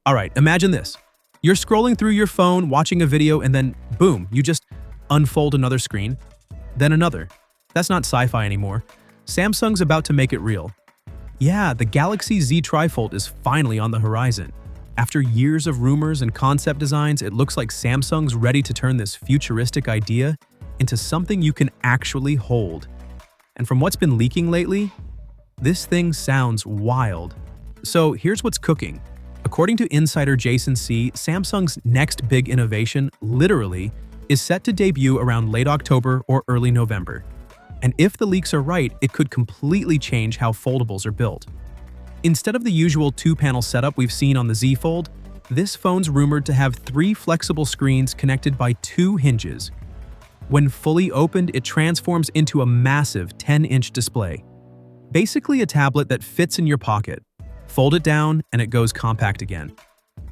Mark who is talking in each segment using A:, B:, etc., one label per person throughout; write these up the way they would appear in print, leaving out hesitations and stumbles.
A: Alright, imagine this. You're scrolling through your phone, watching a video, and then, boom, you just unfold another screen, then another. That's not sci-fi anymore. Samsung's about to make it real. Yeah, the Galaxy Z Trifold is finally on the horizon. After years of rumors and concept designs, it looks like Samsung's ready to turn this futuristic idea into something you can actually hold. And from what's been leaking lately, this thing sounds wild. So here's what's cooking. According to insider Jason C., Samsung's next big innovation, literally, is set to debut around late October or early November. And if the leaks are right, it could completely change how foldables are built. Instead of the usual two-panel setup we've seen on the Z Fold, this phone's rumored to have 3 flexible screens connected by 2 hinges. When fully opened, it transforms into a massive 10-inch display. Basically a tablet that fits in your pocket. Fold it down, and it goes compact again.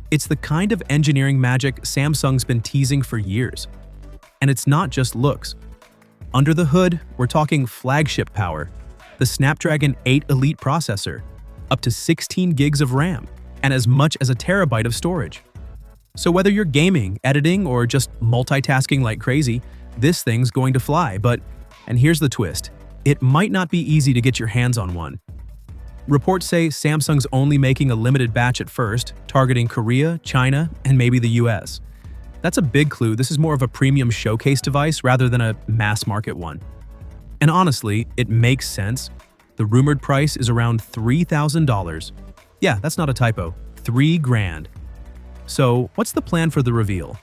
A: It's the kind of engineering magic Samsung's been teasing for years. And it's not just looks. Under the hood, we're talking flagship power, the Snapdragon 8 Elite processor, up to 16 gigs of RAM, and as much as a terabyte of storage. So whether you're gaming, editing, or just multitasking like crazy, this thing's going to fly. And here's the twist, it might not be easy to get your hands on one. Reports say Samsung's only making a limited batch at first, targeting Korea, China, and maybe the US. That's a big clue. This is more of a premium showcase device rather than a mass market one. And honestly, it makes sense. The rumored price is around $3,000. Yeah, that's not a typo. $3,000. So, what's the plan for the reveal?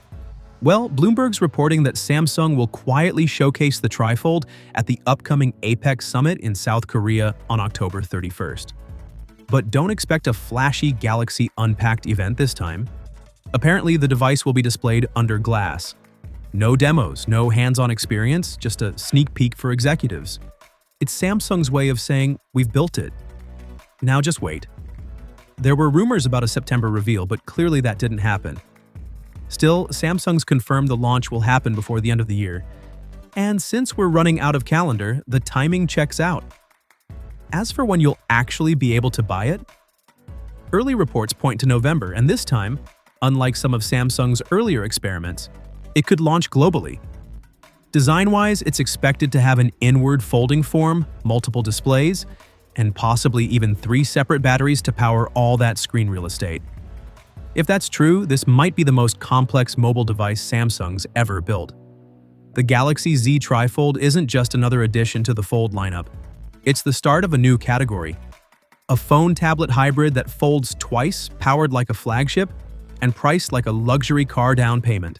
A: Well, Bloomberg's reporting that Samsung will quietly showcase the Trifold at the upcoming APEC Summit in South Korea on October 31st. But don't expect a flashy Galaxy Unpacked event this time. Apparently, the device will be displayed under glass. No demos, no hands-on experience, just a sneak peek for executives. It's Samsung's way of saying, we've built it. Now just wait. There were rumors about a September reveal, but clearly that didn't happen. Still, Samsung's confirmed the launch will happen before the end of the year. And since we're running out of calendar, the timing checks out. As for when you'll actually be able to buy it, early reports point to November, and this time, unlike some of Samsung's earlier experiments, it could launch globally. Design-wise, it's expected to have an inward folding form, multiple displays, and possibly even 3 separate batteries to power all that screen real estate. If that's true, this might be the most complex mobile device Samsung's ever built. The Galaxy Z Trifold isn't just another addition to the Fold lineup. It's the start of a new category. A phone-tablet hybrid that folds twice, powered like a flagship, and priced like a luxury car down payment.